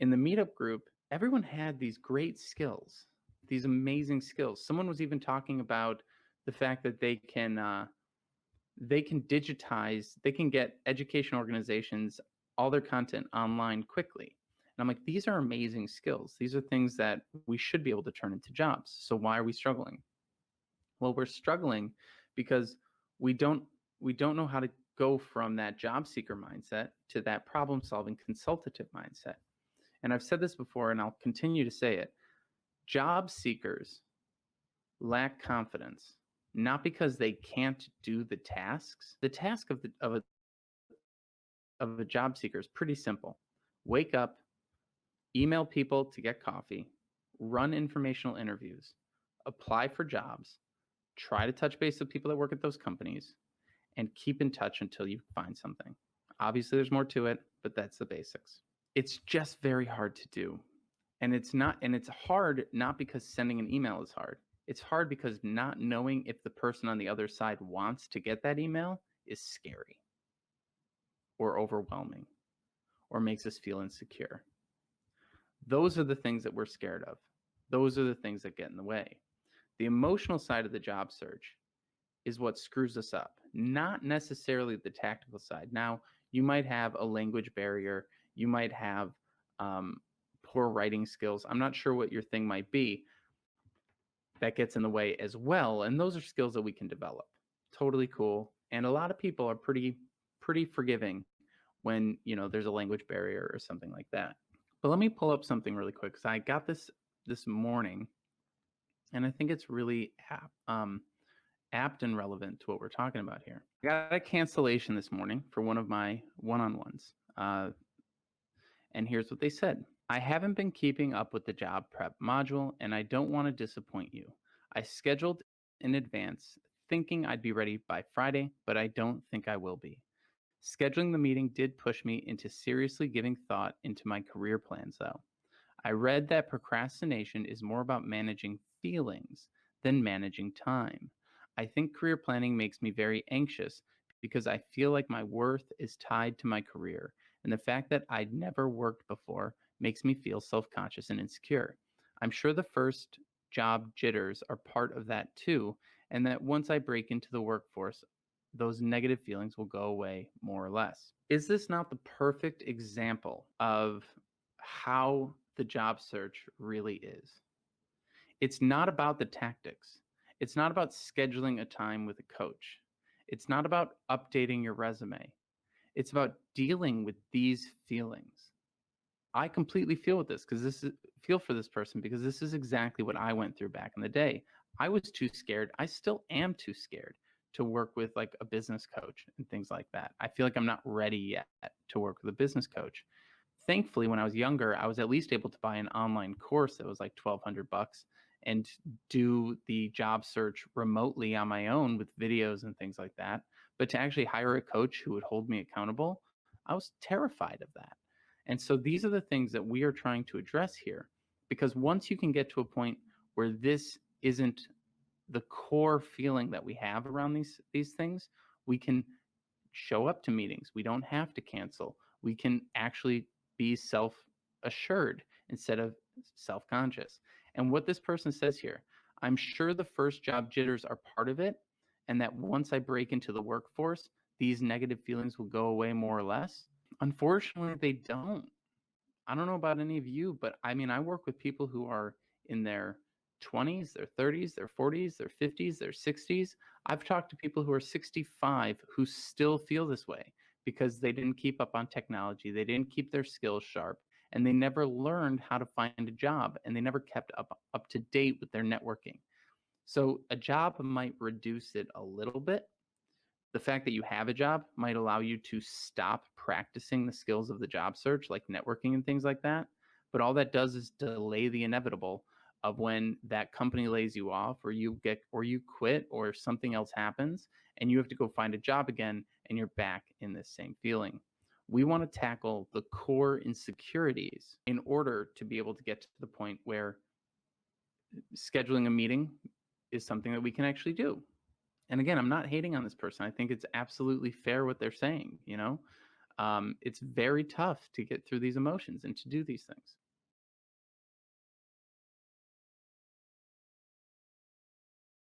in the Meetup group, everyone had these great skills, these amazing skills. Someone was even talking about the fact that they can digitize, they can get education organizations all their content online quickly. And I'm like, these are amazing skills. These are things that we should be able to turn into jobs. So why are we struggling? Well, we're struggling because we don't know how to go from that job seeker mindset to that problem solving consultative mindset. And I've said this before and I'll continue to say it. Job seekers lack confidence, not because they can't do the tasks. The task of a job seeker is pretty simple. Wake up, email people to get coffee, run informational interviews, apply for jobs, try to touch base with people that work at those companies, and keep in touch until you find something. Obviously, there's more to it, but that's the basics. It's just very hard to do. And it's hard not because sending an email is hard. It's hard because not knowing if the person on the other side wants to get that email is scary or overwhelming or makes us feel insecure. Those are the things that we're scared of. Those are the things that get in the way. The emotional side of the job search is what screws us up, not necessarily the tactical side. Now, you might have a language barrier. You might have poor writing skills. I'm not sure what your thing might be. That gets in the way as well. And those are skills that we can develop. Totally cool. And a lot of people are pretty forgiving when, there's a language barrier or something like that. But let me pull up something really quick because I got this morning, and I think it's really apt and relevant to what we're talking about here. I got a cancellation this morning for one of my one-on-ones. And here's what they said. I haven't been keeping up with the job prep module, and I don't want to disappoint you. I scheduled in advance thinking I'd be ready by Friday, but I don't think I will be. Scheduling the meeting did push me into seriously giving thought into my career plans, though. I read that procrastination is more about managing feelings than managing time. I think career planning makes me very anxious because I feel like my worth is tied to my career, and the fact that I'd never worked before makes me feel self-conscious and insecure. I'm sure the first job jitters are part of that too, and that once I break into the workforce, those negative feelings will go away more or less. Is this not the perfect example of how the job search really is? It's not about the tactics. It's not about scheduling a time with a coach. It's not about updating your resume. It's about dealing with these feelings. I completely feel with this feel for this person because this is exactly what I went through back in the day. I was too scared. I still am too scared to work with like a business coach and things like that. I feel like I'm not ready yet to work with a business coach. Thankfully, when I was younger, I was at least able to buy an online course that was like $1,200 and do the job search remotely on my own with videos and things like that. But to actually hire a coach who would hold me accountable, I was terrified of that. And so these are the things that we are trying to address here, because once you can get to a point where this isn't the core feeling that we have around these things, we can show up to meetings. We don't have to cancel. We can actually be self-assured instead of self-conscious. And what this person says here, I'm sure the first job jitters are part of it, and that once I break into the workforce, these negative feelings will go away more or less. Unfortunately, they don't. I don't know about any of you, but I mean, I work with people who are in their 20s, their 30s, their 40s, their 50s, their 60s. I've talked to people who are 65 who still feel this way because they didn't keep up on technology. They didn't keep their skills sharp, and they never learned how to find a job, and they never kept up to date with their networking. So a job might reduce it a little bit. The fact that you have a job might allow you to stop practicing the skills of the job search, like networking and things like that. But all that does is delay the inevitable of when that company lays you off, or you quit, or something else happens and you have to go find a job again, and you're back in this same feeling. We want to tackle the core insecurities in order to be able to get to the point where scheduling a meeting is something that we can actually do. And again, I'm not hating on this person. I think it's absolutely fair what they're saying, It's very tough to get through these emotions and to do these things.